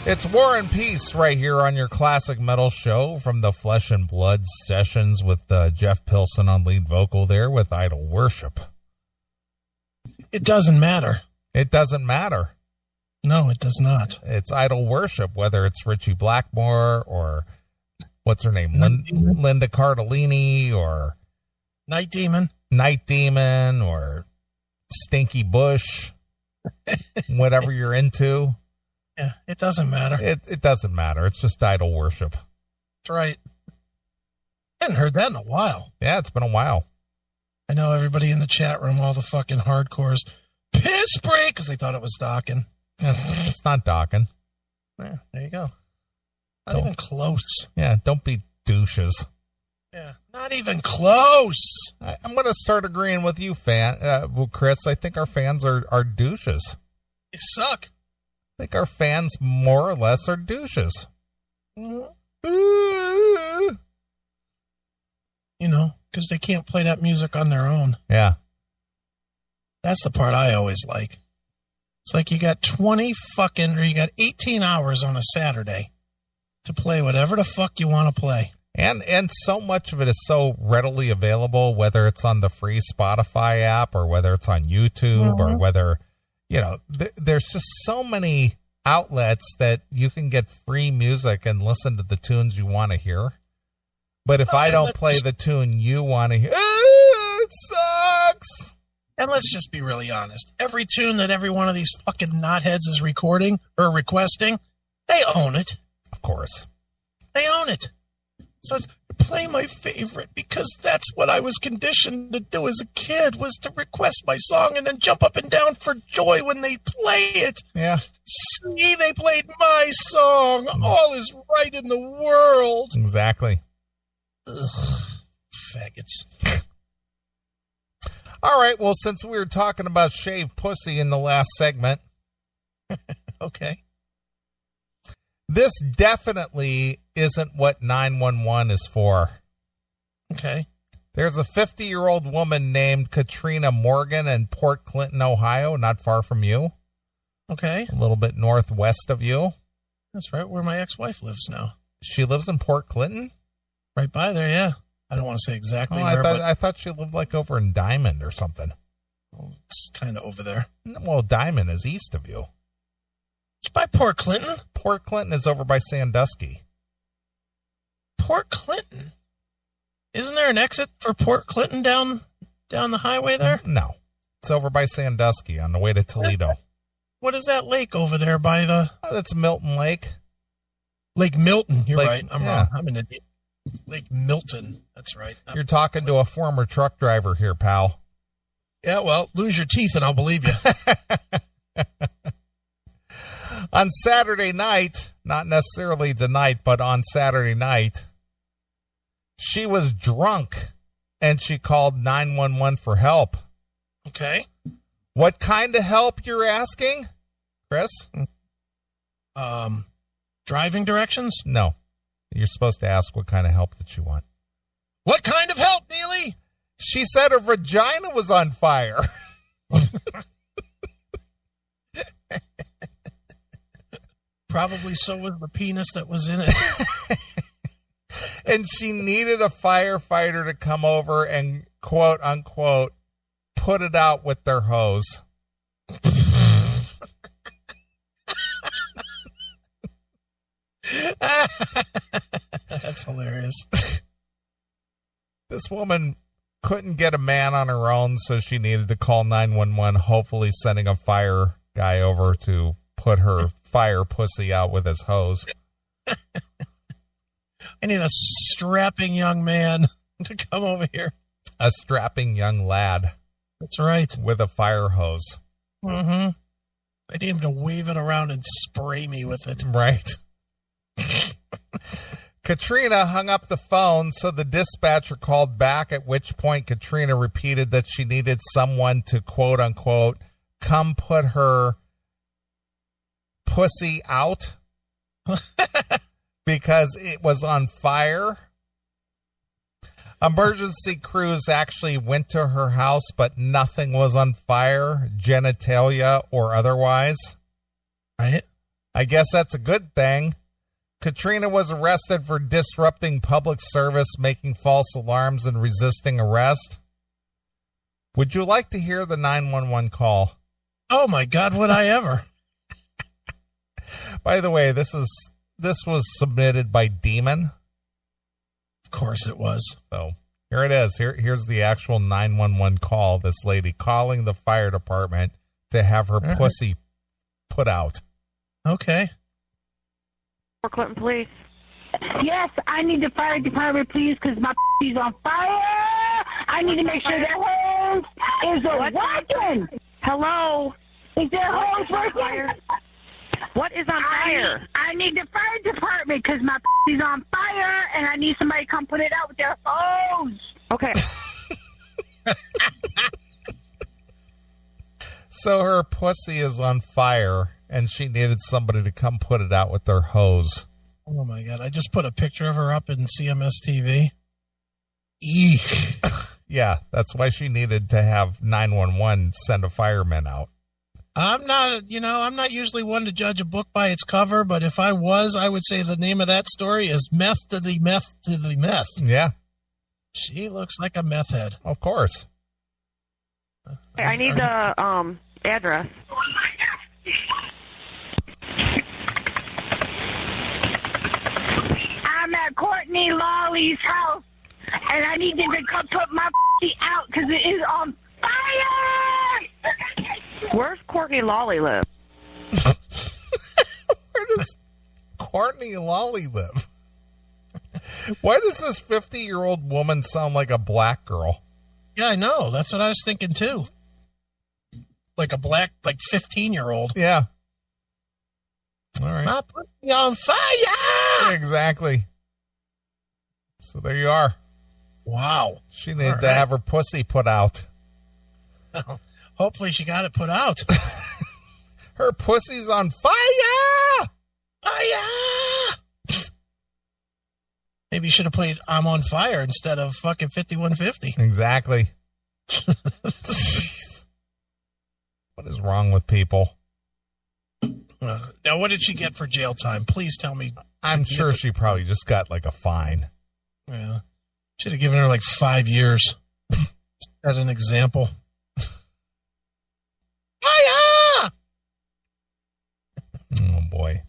It's War and Peace right here on your classic metal show from the Flesh and Blood sessions with Jeff Pilson on lead vocal there with Idol Worship. It doesn't matter. It doesn't matter. No, it does not. It's Idol Worship, whether it's Richie Blackmore or what's her name? Linda Cardellini or Night Demon or Stinky Bush, whatever you're into. Yeah, it doesn't matter. It doesn't matter. It's just Idol Worship. That's right. I hadn't heard that in a while. Yeah, it's been a while. I know everybody in the chat room, all the fucking hardcores, piss break because they thought it was docking. It's not docking. Yeah, there you go. Not even close. Yeah, don't be douches. Yeah, not even close. I'm going to start agreeing with you, Chris. I think our fans are douches. You suck. I think our fans more or less are douches. You know, because they can't play that music on their own. Yeah. That's the part I always like. It's like you got 18 hours on a Saturday to play whatever the fuck you want to play. And so much of it is so readily available, whether it's on the free Spotify app or whether it's on YouTube or whether, you know, there's just so many outlets that you can get free music and listen to the tunes you want to hear. But if I don't play the tune you want to hear, it sucks. And let's just be really honest. Every tune that every one of these fucking knotheads is recording or requesting, they own it. Of course. They own it. So it's play my favorite because that's what I was conditioned to do as a kid, was to request my song and then jump up and down for joy when they play it. Yeah. See, they played my song. All is right in the world. Exactly. Ugh, faggots. All right, well, since we were talking about shaved pussy in the last segment. Okay. This definitely isn't what 911 is for. Okay. There's a 50-year-old woman named Katrina Morgan in Port Clinton, Ohio, not far from you. Okay. A little bit northwest of you. That's right, where my ex-wife lives now. She lives in Port Clinton? Right by there, yeah. I don't want to say exactly where, I thought she lived like over in Diamond or something. Well, it's kind of over there. Well, Diamond is east of you. It's by Port Clinton. Port Clinton is over by Sandusky. Port Clinton? Isn't there an exit for Port Clinton down the highway there? No. It's over by Sandusky on the way to Toledo. What is that lake over there by the... Oh, that's Milton Lake. Lake Milton. You're right. I'm yeah. wrong. I'm an idiot. Lake Milton. That's right. You're talking to a former truck driver here, pal. Yeah, well, lose your teeth and I'll believe you. On Saturday night, not necessarily tonight, but on Saturday night, she was drunk and she called 911 for help. Okay. What kind of help, you're asking, Chris? Driving directions? No. You're supposed to ask what kind of help that you want. What kind of help, Neeley? She said her vagina was on fire. Probably so was the penis that was in it. And she needed a firefighter to come over and, quote unquote, put it out with their hose. That's hilarious. This woman couldn't get a man on her own, so she needed to call 911, hopefully sending a fire guy over to put her fire pussy out with his hose. I need a strapping young man to come over here. A strapping young lad. That's right. With a fire hose. Mm-hmm. I need him to wave it around and spray me with it. Right. Katrina hung up the phone, so the dispatcher called back, at which point Katrina repeated that she needed someone to, quote unquote, come put her pussy out because it was on fire. Emergency crews actually went to her house, but nothing was on fire, genitalia or otherwise. Right. I guess that's a good thing. Katrina was arrested for disrupting public service, making false alarms, and resisting arrest. Would you like to hear the 911 call? Oh my God, would I ever? By the way, this was submitted by Demon. Of course it was. So here it is. Here's the actual 911 call. This lady calling the fire department to have her pussy put out. Okay. For Clinton Police. Yes, I need the fire department, please, because my is on fire. I need to make sure that hose is working. Hello? Is that hose working? What is on fire? I need the fire department because my is on fire, and I need somebody to come put it out with their hose. Okay. So her pussy is on fire, and she needed somebody to come put it out with their hose. Oh my God, I just put a picture of her up in CMS TV. Eek. Yeah, that's why she needed to have 911 send a fireman out. I'm not usually one to judge a book by its cover, but if I was, I would say the name of that story is Meth to the Meth to the Meth. Yeah. She looks like a meth head. Of course. I need the address. I'm at Courtney Lawley's house, and I need them to come put my out because it is on fire. Where's Courtney Lawley live? Where does Courtney Lawley live? Why does this 50-year-old woman sound like a black girl? Yeah, I know. That's what I was thinking, too. Like a black, 15-year-old. Yeah. All right. My pussy on fire! Exactly. So there you are. Wow. She needed to have her pussy put out. Well, hopefully she got it put out. Her pussy's on fire! Fire! Maybe you should have played I'm on Fire instead of fucking 5150. Exactly. Jeez. What is wrong with people? Now, what did she get for jail time? Please tell me. I'm sure she probably just got a fine. Yeah. Should have given her 5 years. As an example. Fire! Oh, boy.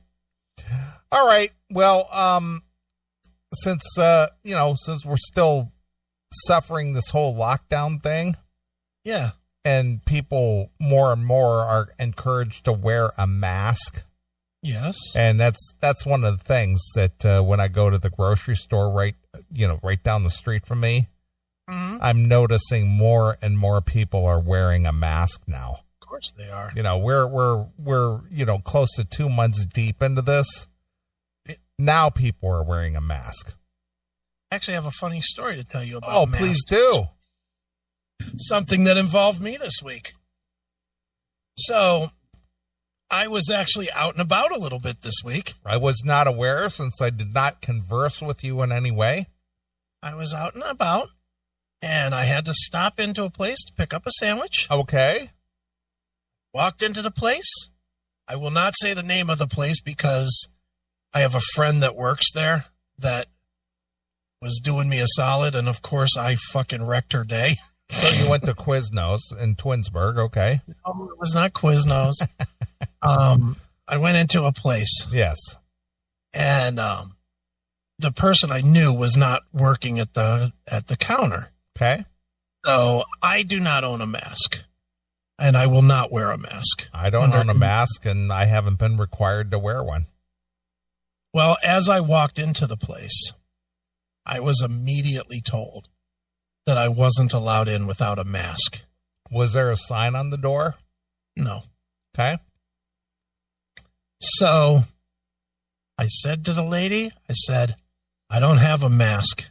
All right. Well, since we're still suffering this whole lockdown thing. Yeah. And people more and more are encouraged to wear a mask. Yes. And that's one of the things that when I go to the grocery store right down the street from me, I'm noticing more and more people are wearing a mask now. Of course they are. We're close to 2 months deep into this. Now people are wearing a mask. Actually, I have a funny story to tell you about. Oh, please do. Something that involved me this week. So, I was actually out and about a little bit this week. I was not aware since I did not converse with you in any way. I was out and about, and I had to stop into a place to pick up a sandwich. Okay. Walked into the place. I will not say the name of the place because I have a friend that works there that was doing me a solid, and of course I fucking wrecked her day. So you went to Quiznos in Twinsburg, okay? No, it was not Quiznos. I went into a place. Yes. And the person I knew was not working at the counter. Okay. So I do not own a mask. And I will not wear a mask. I don't own a mask, and I haven't been required to wear one. Well, as I walked into the place, I was immediately told that I wasn't allowed in without a mask. Was there a sign on the door? No. Okay. So I said to the lady, I don't have a mask.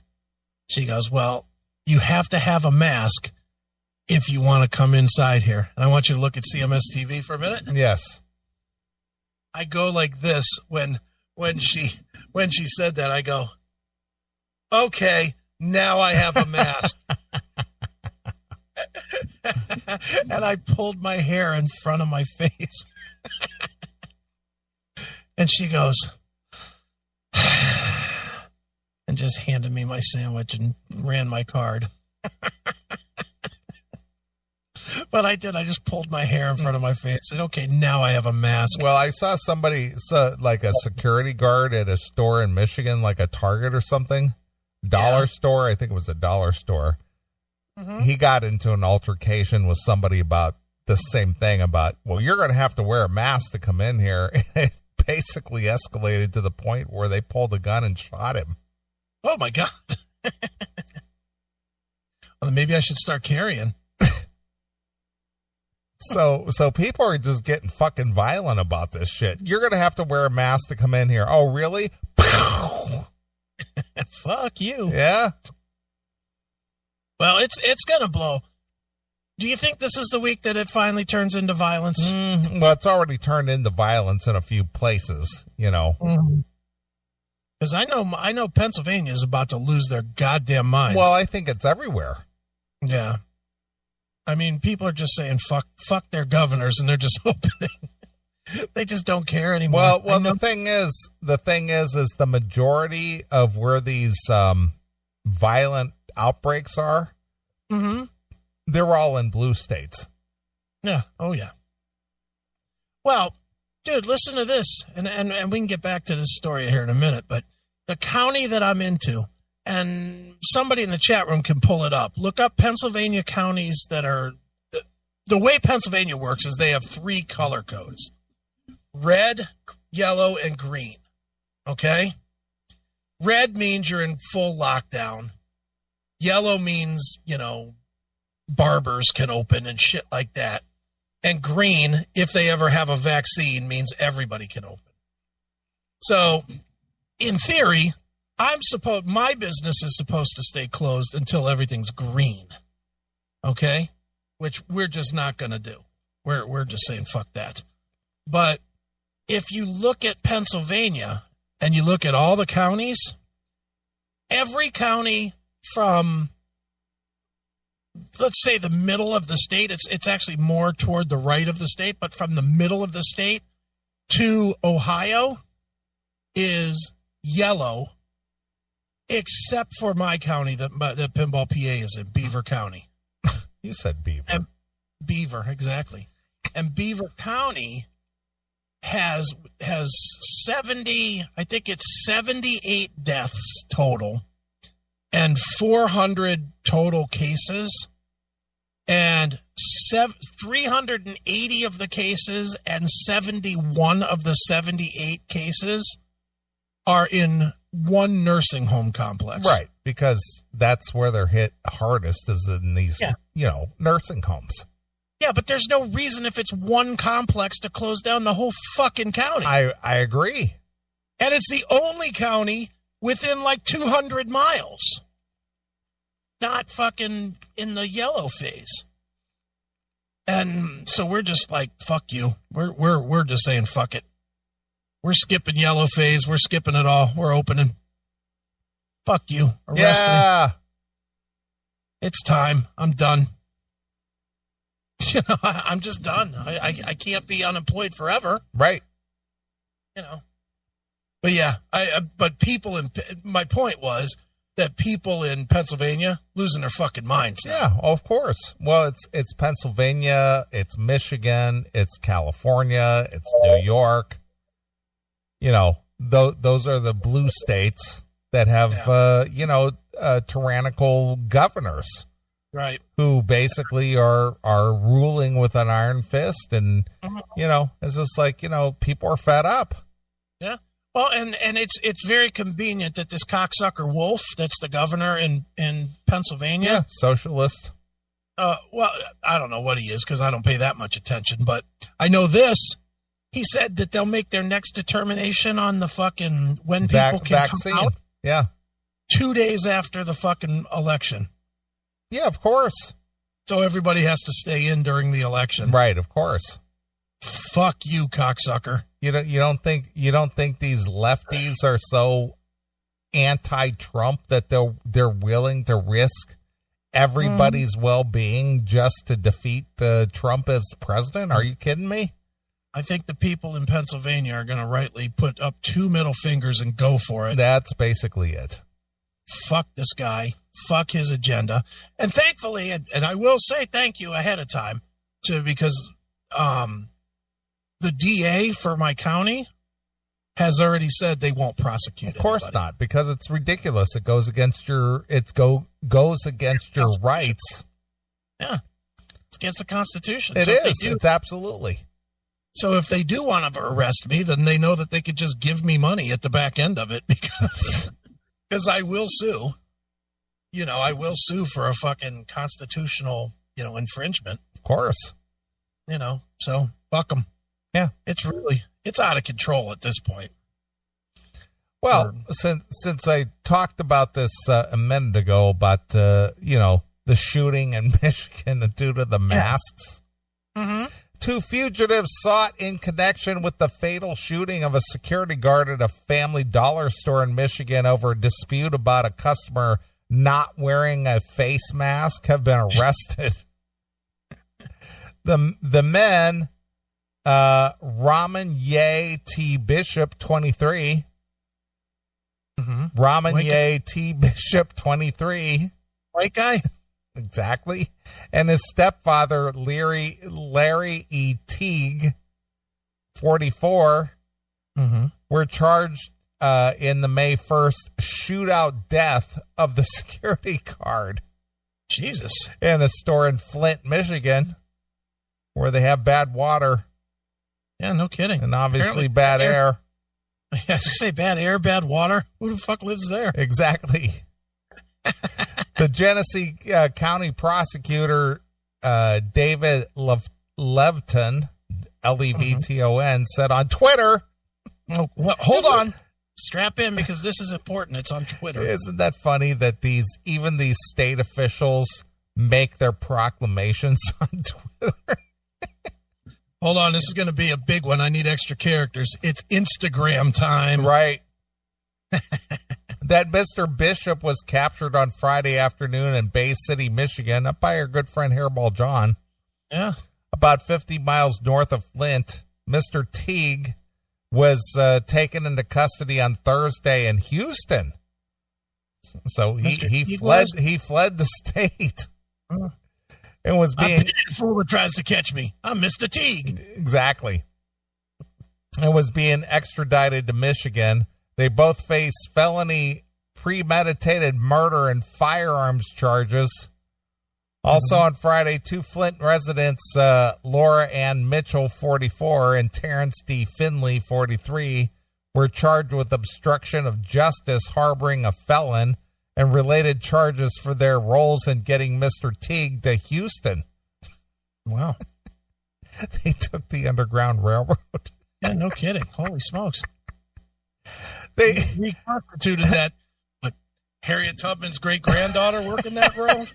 She goes, well, you have to have a mask if you want to come inside here. And I want you to look at CMS TV for a minute. Yes. I go like this when she said that. I go, okay, now I have a mask. And I pulled my hair in front of my face. And she goes, and just handed me my sandwich and ran my card. But I did. I just pulled my hair in front of my face. Said, okay, now I have a mask. Well, I saw somebody, like a security guard at a store in Michigan, like a Target or something. Dollar store. I think it was a dollar store. Mm-hmm. He got into an altercation with somebody about the same thing about, well, you're going to have to wear a mask to come in here. And it basically escalated to the point where they pulled a gun and shot him. Oh, my God. Well, maybe I should start carrying. So people are just getting fucking violent about this shit. You're going to have to wear a mask to come in here. Oh, really? Fuck you. Yeah. Well, it's going to blow. Do you think this is the week that it finally turns into violence? Well, it's already turned into violence in a few places, you know. Because I know Pennsylvania is about to lose their goddamn minds. Well, I think it's everywhere. Yeah. I mean, people are just saying fuck their governors, and they're just opening. They just don't care anymore. Well, the thing is the majority of where these violent outbreaks are, they're all in blue states. Yeah. Oh, yeah. Well, dude, listen to this, and we can get back to this story here in a minute, but the county that I'm into, and somebody in the chat room can pull it up. Look up Pennsylvania counties that are... The way Pennsylvania works is they have 3 color codes. Red, yellow, and green. Okay? Red means you're in full lockdown. Yellow means, barbers can open and shit like that. And green, if they ever have a vaccine, means everybody can open. So, in theory, my business is supposed to stay closed until everything's green. Okay? Which we're just not going to do. We're just saying fuck that. But if you look at Pennsylvania and you look at all the counties, every county from, let's say, the middle of the state, it's actually more toward the right of the state, but from the middle of the state to Ohio is yellow, except for my county that Pinball PA is in, Beaver County. You said Beaver. And Beaver, exactly. And Beaver County has 70, I think it's 78 deaths total and 400 total cases, and 380 of the cases and 71 of the 78 cases are in one nursing home complex. Right, because that's where they're hit hardest, is in these, nursing homes. Yeah, but there's no reason if it's one complex to close down the whole fucking county. I agree. And it's the only county within like 200 miles. Not fucking in the yellow phase. And so we're just like, fuck you. We're just saying fuck it. We're skipping yellow phase. We're skipping it all. We're opening. Fuck you. Arrest me. It's time. I'm done. I'm just done. I can't be unemployed forever. Right. But yeah, but people my point was that people in Pennsylvania losing their fucking minds now. Yeah, of course. Well, it's Pennsylvania, it's Michigan, it's California, it's New York. Those are the blue states that have, tyrannical governors. Right. Who basically are ruling with an iron fist. And, it's just like, people are fed up. Yeah. Well, and it's very convenient that this cocksucker Wolf, that's the governor in Pennsylvania. Yeah, socialist. Well, I don't know what he is because I don't pay that much attention, but I know this. He said that they'll make their next determination on the fucking when people can vaccine. Come out. Yeah. 2 days after the fucking election. Yeah, of course. So everybody has to stay in during the election. Right, of course. Fuck you, cocksucker. You don't think these lefties are so anti-Trump that they're willing to risk everybody's well-being just to defeat Trump as president? Are you kidding me? I think the people in Pennsylvania are going to rightly put up 2 middle fingers and go for it. That's basically it. Fuck this guy. Fuck his agenda. And thankfully, and I will say thank you ahead of time, because the DA for my county has already said they won't prosecute. Of course anybody. not, because it's ridiculous. It goes against your goes against your rights. Yeah, it's against the Constitution. It is. It's absolutely. So if they do want to arrest me, then they know that they could just give me money at the back end of it, because I will sue. I will sue for a fucking constitutional, infringement. Of course. So fuck them. Yeah. It's out of control at this point. Well, since I talked about this a minute ago about, the shooting in Michigan due to the masks. Mm-hmm. 2 fugitives sought in connection with the fatal shooting of a security guard at a Family Dollar store in Michigan over a dispute about a customer not wearing a face mask have been arrested. The men, Raman Ye T. Bishop, 23. Mm-hmm. Raman Ye T. Bishop, 23. White guy? Exactly. And his stepfather, Larry E. Teague, 44, were charged in the May 1st shootout death of the security guard. Jesus. In a store in Flint, Michigan, where they have bad water. Yeah, no kidding. And obviously bad air. Yeah, I was going to say bad air, bad water. Who the fuck lives there? Exactly. The Genesee County prosecutor, David Levton, Levton, said on Twitter. Oh, well, hold on. Strap in, because this is important. It's on Twitter. Isn't that funny that even these state officials make their proclamations on Twitter? Hold on. This is going to be a big one. I need extra characters. It's Instagram time. Right. That Mr. Bishop was captured on Friday afternoon in Bay City, Michigan, up by our good friend Hairball John. Yeah. About 50 miles north of Flint. Mr. Teague was taken into custody on Thursday in Houston. So he fled the state. And was being the fool that tries to catch me. I'm Mr. Teague. Exactly. And was being extradited to Michigan. They both face felony premeditated murder and firearms charges. Also on Friday, 2 Flint residents, Laura Ann Mitchell, 44, and Terrence D. Finley, 43, were charged with obstruction of justice, harboring a felon, and related charges for their roles in getting Mr. Teague to Houston. Wow. They took the Underground Railroad. Yeah, no kidding. Holy smokes. They reconstituted that. But Harriet Tubman's great-granddaughter working that road?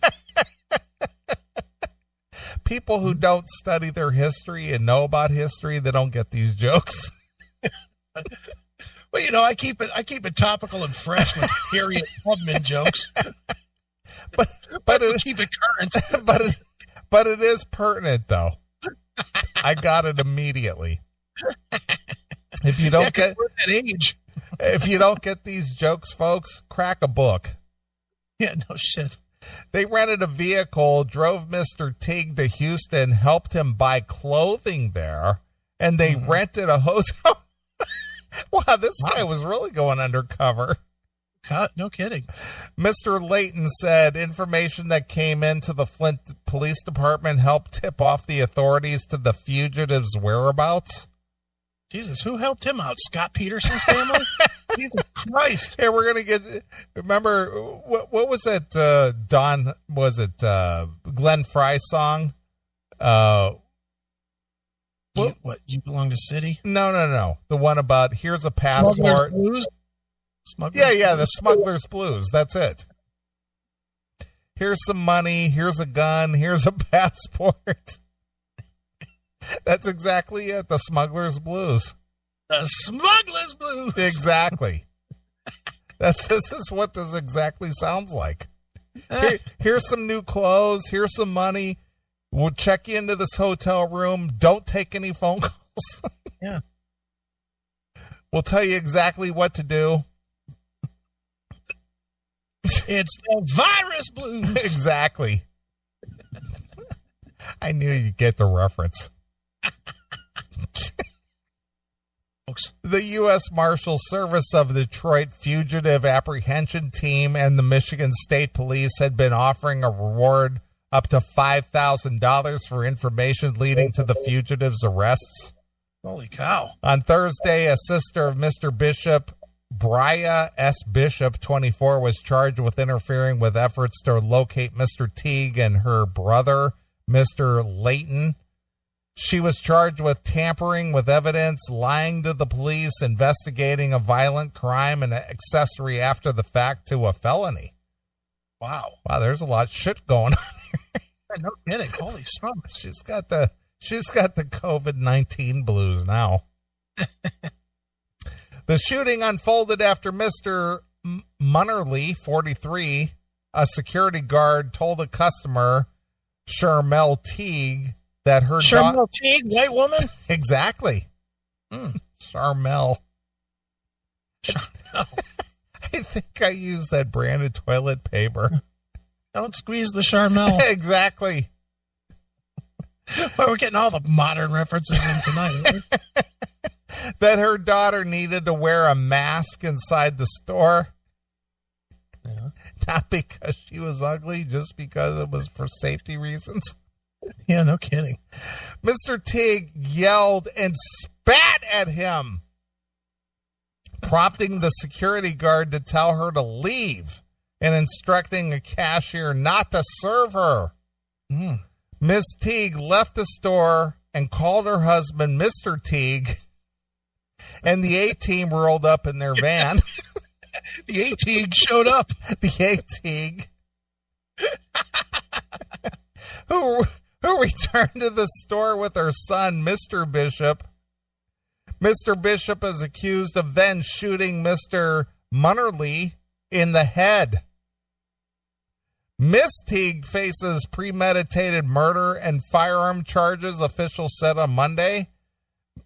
People who don't study their history and know about history, they don't get these jokes. Well, I keep it topical and fresh with Harriet Tubman jokes. But it, keep it current. But it is pertinent, though. I got it immediately. If you don't get that age. If you don't get these jokes, folks, crack a book. Yeah, no shit. They rented a vehicle, drove Mr. Teague to Houston, helped him buy clothing there, and they rented a hotel. Wow, this guy was really going undercover. No kidding. Mr. Layton said information that came into the Flint Police Department helped tip off the authorities to the fugitive's whereabouts. Jesus, who helped him out? Scott Peterson's family? Jesus Christ. Hey, we're going to get, remember, what was it, Glenn Fry song? You Belong to City? No. The one about, here's a passport. Yeah, the Smuggler's Blues. That's it. Here's some money. Here's a gun. Here's a passport. That's exactly it. The Smuggler's Blues. The Smuggler's Blues. Exactly. This is what this exactly sounds like. Here's some new clothes. Here's some money. We'll check you into this hotel room. Don't take any phone calls blues. Yeah. We'll tell you exactly what to do. It's the virus blues. Exactly. I knew you'd get the reference. The U.S. Marshal Service of Detroit Fugitive Apprehension Team and the Michigan State Police had been offering a reward up to $5,000 for information leading to the fugitive's arrests. Holy cow. On Thursday, a sister of Mr. Bishop, Bria S. Bishop, 24, was charged with interfering with efforts to locate Mr. Teague and her brother, Mr. Layton. She was charged with tampering with evidence, lying to the police, investigating a violent crime, and accessory after the fact to a felony. Wow. Wow, there's a lot of shit going on here. No kidding. Holy smokes. She's got the COVID-19 blues now. The shooting unfolded after Mr. Munnerly, 43, a security guard, told a customer, Charmel Teague, that her Charmel Teague, white woman? Exactly. Charmel. Charmel. I think I used that brand of toilet paper. Don't squeeze the Charmel. Exactly. Well, we're getting all the modern references in tonight. That her daughter needed to wear a mask inside the store. Yeah. Not because she was ugly, just because it was for safety reasons. Yeah, no kidding. Mr. Teague yelled and spat at him, prompting the security guard to tell her to leave and instructing a cashier not to serve her. Miss Teague left the store and called her husband, Mr. Teague, and the A-team rolled up in their van. The A-Teague showed up. The A-Teague, who returned to the store with her son, Mr. Bishop. Mr. Bishop is accused of then shooting Mr. Munnerly in the head. Miss Teague faces premeditated murder and firearm charges, officials said on Monday.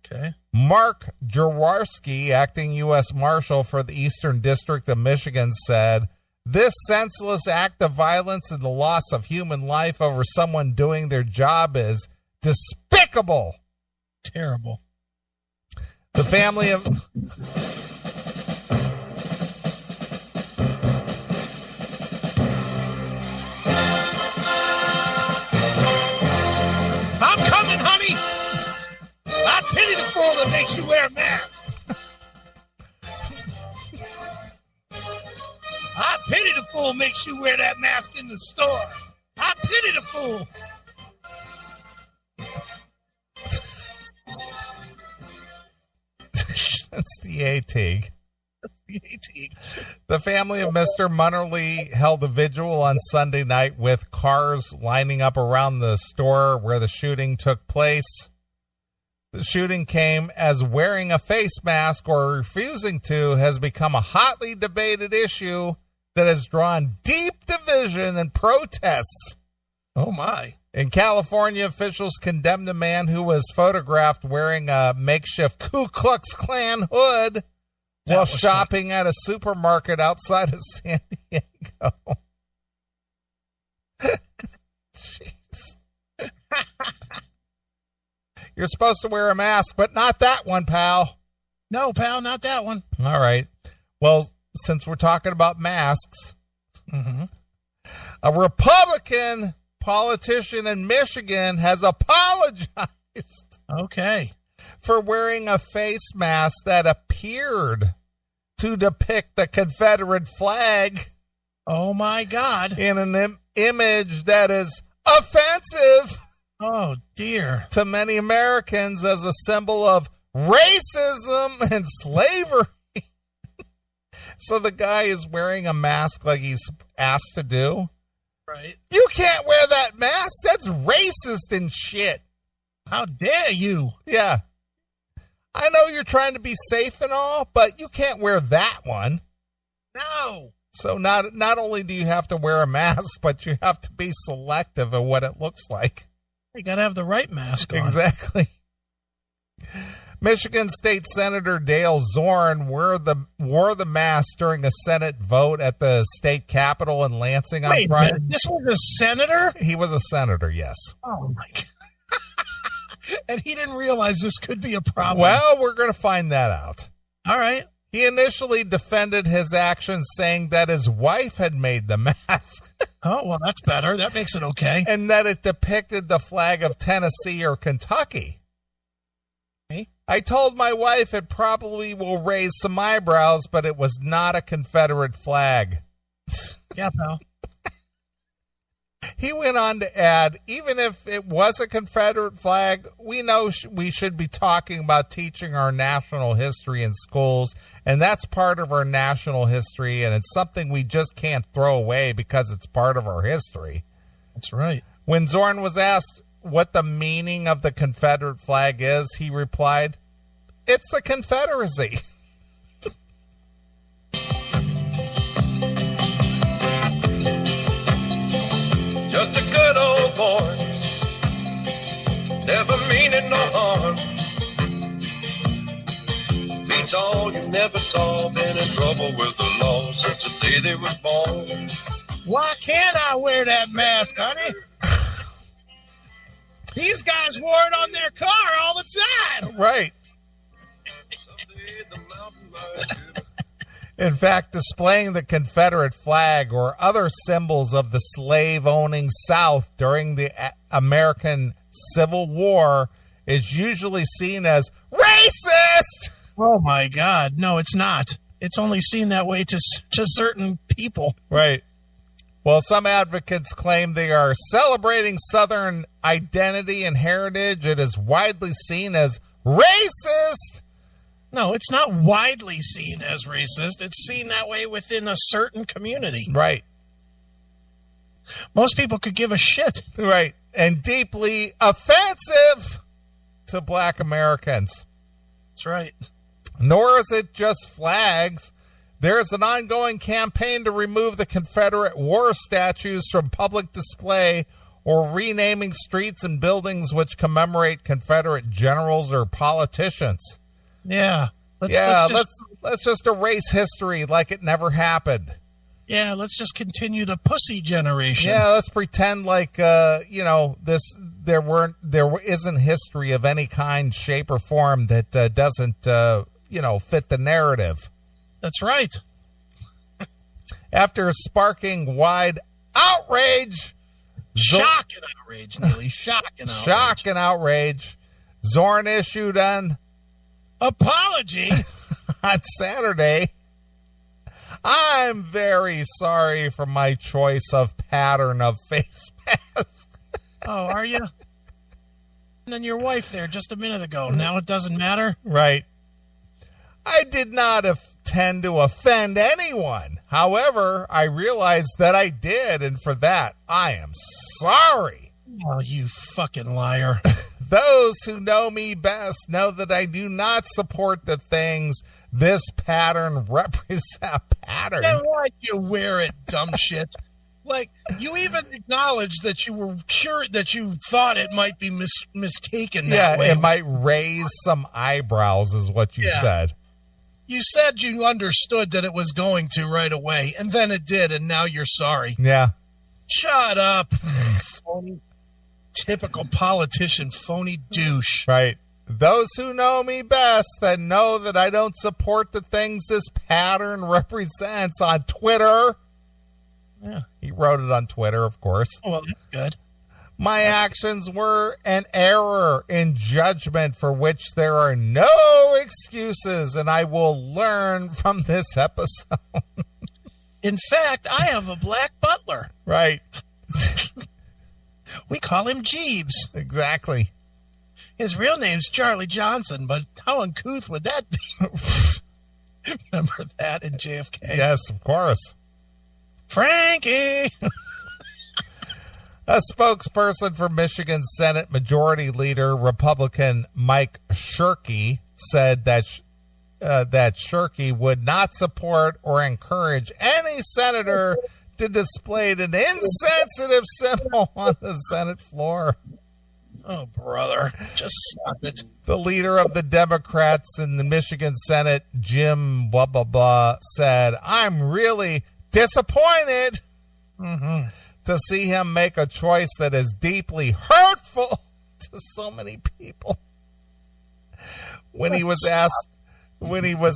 Okay. Mark Jaworski, acting U.S. Marshal for the Eastern District of Michigan, said, "This senseless act of violence and the loss of human life over someone doing their job is despicable." Terrible. The family of... I'm coming, honey. I pity the fool that makes you wear a mask. I pity the fool makes you wear that mask in the store. I pity the fool. That's the A-Teague. That's the A-Teague. The family of Mr. Munnerly held a vigil on Sunday night with cars lining up around the store where the shooting took place. The shooting came as wearing a face mask or refusing to has become a hotly debated issue that has drawn deep division and protests. Oh, my. In California, officials condemned a man who was photographed wearing a makeshift Ku Klux Klan hood while shopping at a supermarket outside of San Diego. Jeez. You're supposed to wear a mask, but not that one, pal. No, pal, not that one. All right. Well, since we're talking about masks, a Republican politician in Michigan has apologized Okay. for wearing a face mask that appeared to depict the Confederate flag Oh, my God. in an image that is offensive Oh, dear. to many Americans as a symbol of racism and slavery. So the guy is wearing a mask like he's asked to do. Right. You can't wear that mask. That's racist and shit. How dare you? Yeah. I know you're trying to be safe and all, but you can't wear that one. No. So not only do you have to wear a mask, but you have to be selective of what it looks like. You got to have the right mask on. Exactly. Michigan State Senator Dale Zorn wore the mask during a Senate vote at the state capitol in Lansing on Friday. This was a senator? He was a senator, yes. Oh, my God. And he didn't realize this could be a problem. Well, we're going to find that out. All right. He initially defended his actions, saying that his wife had made the mask. Oh, well, that's better. That makes it okay. And that it depicted the flag of Tennessee or Kentucky. Okay. I told my wife it probably will raise some eyebrows, but it was not a Confederate flag. Yeah, pal. He went on to add, even if it was a Confederate flag, we know we should be talking about teaching our national history in schools, and that's part of our national history, and it's something we just can't throw away because it's part of our history. That's right. When Zorn was asked what the meaning of the Confederate flag is, he replied, "It's the Confederacy." Just a good old boy, never meaning no harm. Beats all you never saw, been in trouble with the law since the day they was born. Why can't I wear that mask, honey? These guys wore it on their car all the time. Right. Someday the mountain lion In fact, displaying the Confederate flag or other symbols of the slave-owning South during the American Civil War is usually seen as racist. Oh, my God. No, it's not. It's only seen that way to certain people. Right. Well, some advocates claim they are celebrating Southern identity and heritage. It is widely seen as racist. No, it's not widely seen as racist. It's seen that way within a certain community. Right. Most people could give a shit. Right. And deeply offensive to Black Americans. That's right. Nor is it just flags. There is an ongoing campaign to remove the Confederate war statues from public display or renaming streets and buildings which commemorate Confederate generals or politicians. Yeah. Let's just erase history like it never happened. Yeah, let's just continue the pussy generation. Yeah, let's pretend like there isn't history of any kind, shape, or form that doesn't fit the narrative. That's right. After sparking wide outrage, Shock and outrage, Neely. Shock and outrage. Zorn issued an apology on Saturday. I'm very sorry for my choice of pattern of face mask. Oh, are you? And then your wife there just a minute ago. Now it doesn't matter? Right. I did not intend to offend anyone. However, I realized that I did, and for that, I am sorry. Oh, you fucking liar. Those who know me best know that I do not support the things this pattern represents. Then why'd you wear it, dumb shit? Like, you even acknowledged that you were sure that you thought it might be mistaken that way. Yeah, it might raise some eyebrows is what you said. You said you understood that it was going to right away, and then it did, and now you're sorry. Yeah. Shut up. Phony, typical politician, phony douche. Right. Those who know me best that know that I don't support the things this pattern represents on Twitter. Yeah. He wrote it on Twitter, of course. Oh, well, that's good. My actions were an error in judgment for which there are no excuses, and I will learn from this episode. In fact, I have a black butler. Right. We call him Jeeves. Exactly. His real name's Charlie Johnson, but how uncouth would that be? Remember that in JFK? Yes, of course. Frankie! A spokesperson for Michigan Senate Majority Leader Republican Mike Shirkey said that Shirkey would not support or encourage any senator to display an insensitive symbol on the Senate floor. Oh, brother, just stop it. The leader of the Democrats in the Michigan Senate, Jim blah, blah, blah, said, I'm really disappointed to see him make a choice that is deeply hurtful to so many people. When he was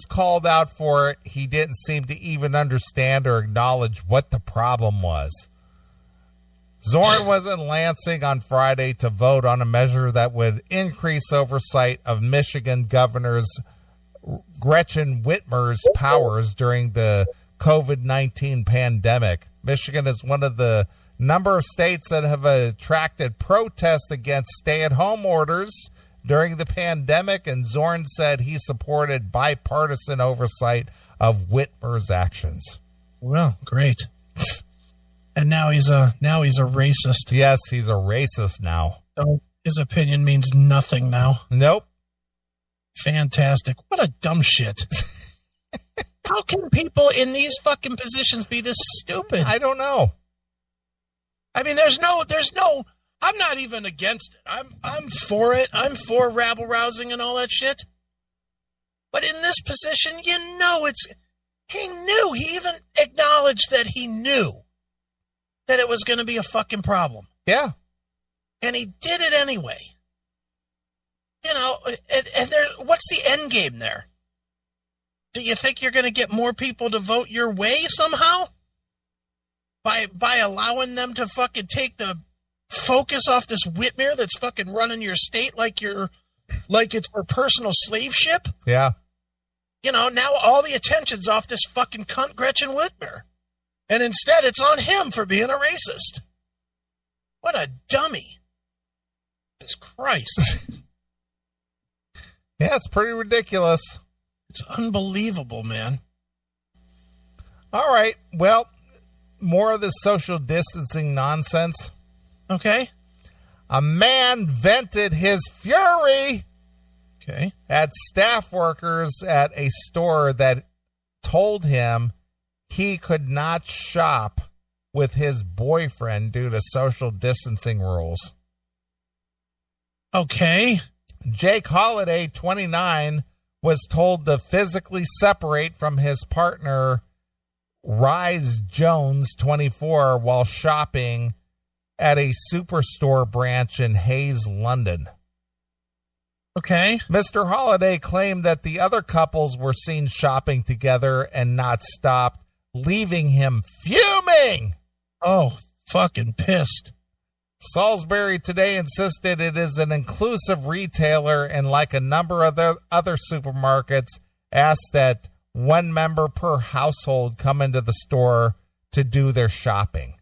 called out for it, he didn't seem to even understand or acknowledge what the problem was. Zorn was in Lansing on Friday to vote on a measure that would increase oversight of Michigan Governor's Gretchen Whitmer's powers during the COVID-19 pandemic. Michigan is one of the number of states that have attracted protests against stay-at-home orders during the pandemic, and Zorn said he supported bipartisan oversight of Whitmer's actions. Well, great. And now he's a racist. Yes, he's a racist now. So his opinion means nothing now. Nope. Fantastic. What a dumb shit. How can people in these fucking positions be this stupid? I don't know. I mean, there's no, I'm not even against it. I'm for it. I'm for rabble rousing and all that shit. But in this position, he knew, he even acknowledged that he knew that it was going to be a fucking problem. Yeah. And he did it anyway. You know, and what's the end game there? Do you think you're going to get more people to vote your way somehow? By allowing them to fucking take the focus off this Whitmer that's fucking running your state like it's her personal slave ship? Yeah. You know, now all the attention's off this fucking cunt Gretchen Whitmer. And instead it's on him for being a racist. What a dummy. Jesus Christ. Yeah, it's pretty ridiculous. It's unbelievable, man. All right. Well, more of this social distancing nonsense. Okay. A man vented his fury at staff workers at a store that told him he could not shop with his boyfriend due to social distancing rules. Okay. Jake Holiday, 29, was told to physically separate from his partner, Rise Jones, 24, while shopping at a superstore branch in Hayes, London. Okay. Mr. Holiday claimed that the other couples were seen shopping together and not stopped, leaving him fuming. Oh, fucking pissed. Salisbury today insisted it is an inclusive retailer and, like a number of other supermarkets, asked that one member per household come into the store to do their shopping.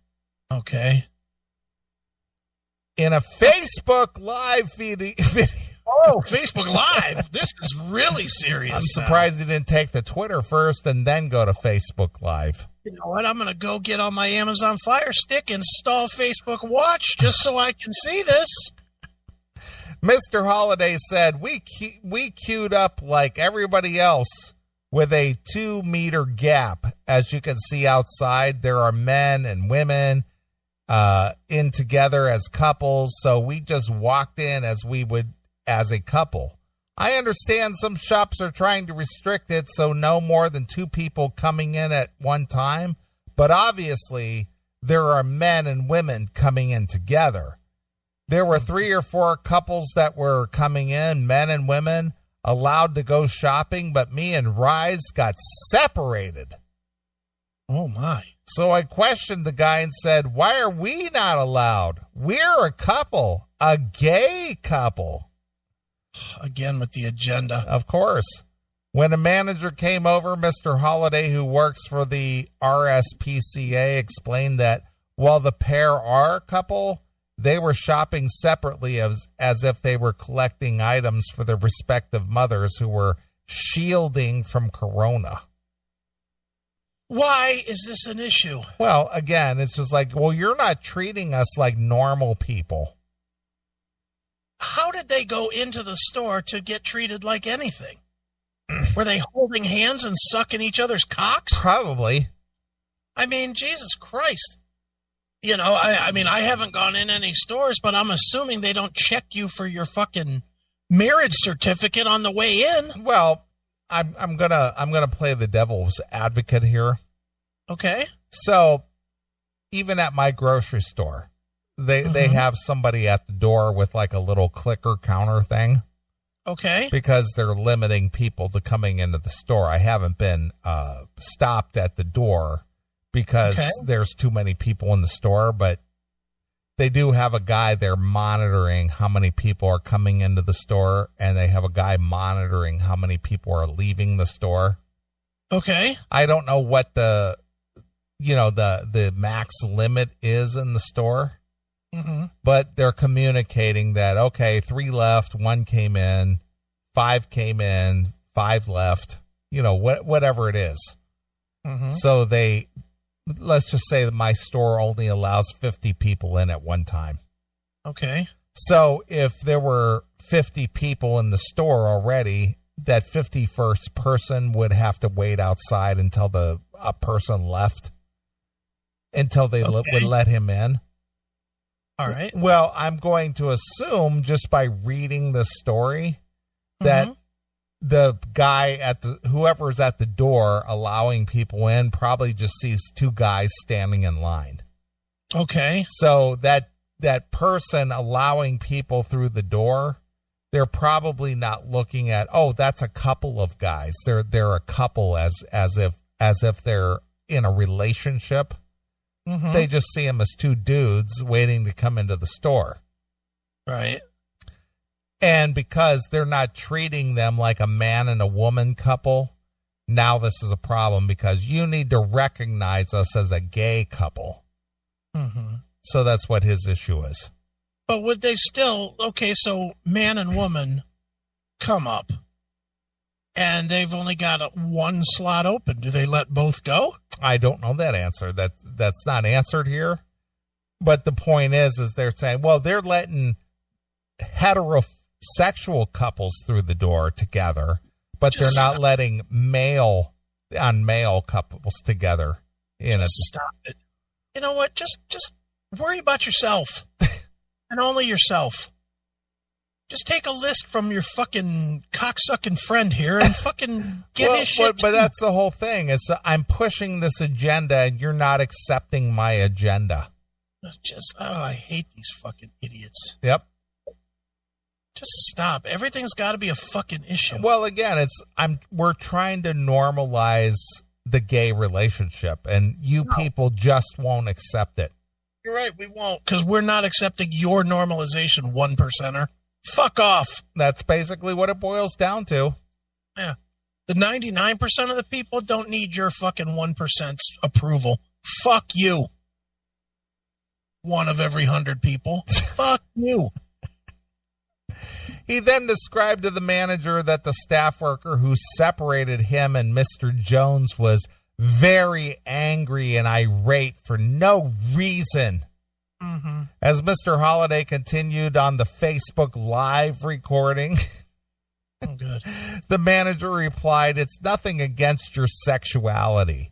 Okay. In a Facebook Live video. Oh, Facebook Live. This is really serious. I'm surprised he didn't take the Twitter first and then go to Facebook Live. You know what? I'm going to go get on my Amazon Fire Stick, install Facebook Watch just so I can see this. Mr. Holiday said, we queued up like everybody else with a 2-meter gap. As you can see outside, there are men and women in together as couples. So we just walked in as we would as a couple. I understand some shops are trying to restrict it so no more than 2 people coming in at one time, but obviously there are men and women coming in together. There were 3 or 4 couples that were coming in, men and women, allowed to go shopping, but me and Rise got separated. Oh, my. So I questioned the guy and said, why are we not allowed? We're a couple, a gay couple. Again with the agenda. Of course. When a manager came over, Mr. Holiday, who works for the RSPCA, explained that while the pair are a couple, they were shopping separately as if they were collecting items for their respective mothers who were shielding from corona. Why is this an issue? Well, again, it's just like, well, you're not treating us like normal people. How did they go into the store to get treated like anything? Were they holding hands and sucking each other's cocks? Probably. I mean, Jesus Christ. You know, I mean, I haven't gone in any stores, but I'm assuming they don't check you for your fucking marriage certificate on the way in. Well, I'm gonna play the devil's advocate here. Okay. So, even at my grocery store, they have somebody at the door with like a little clicker counter thing. Okay. Because they're limiting people to coming into the store. I haven't been stopped at the door because there's too many people in the store, but they do have a guy there monitoring how many people are coming into the store, and they have a guy monitoring how many people are leaving the store. Okay. I don't know what the max limit is in the store, but they're communicating that, okay, 3 left, 1 came in, 5 came in, 5 left, whatever it is. So let's just say that my store only allows 50 people in at one time. Okay. So if there were 50 people in the store already, that 51st person would have to wait outside until a person left, until they would let him in. All right. Well, I'm going to assume just by reading the story that the guy whoever's at the door allowing people in probably just sees 2 guys standing in line. Okay. So that person allowing people through the door, they're probably not looking at, oh, that's a couple of guys. They're a couple as if they're in a relationship. They just see them as 2 dudes waiting to come into the store. Right. And because they're not treating them like a man and a woman couple, now this is a problem because you need to recognize us as a gay couple. So that's what his issue is. But would they still, so man and woman come up and they've only got 1 slot open. Do they let both go? I don't know that answer. That's not answered here. But the point is they're saying, well, they're letting heterosexual couples through the door together, but they're not letting male on male couples together. Stop it. You know what? Just worry about yourself and only yourself. Just take a list from your fucking cocksucking friend here and fucking get his shit. But that's the whole thing. Is I'm pushing this agenda and you're not accepting my agenda. I hate these fucking idiots. Yep. Just stop. Everything's got to be a fucking issue. Well, again, we're trying to normalize the gay relationship, and people just won't accept it. You're right. We won't, because we're not accepting your normalization, 1%er. Fuck off. That's basically what it boils down to. Yeah. The 99% of the people don't need your fucking 1% approval. Fuck you. 1 of every 100 people. Fuck you. He then described to the manager that the staff worker who separated him and Mr. Jones was very angry and irate for no reason. As Mr. Holiday continued on the Facebook Live recording, the manager replied, "It's nothing against your sexuality.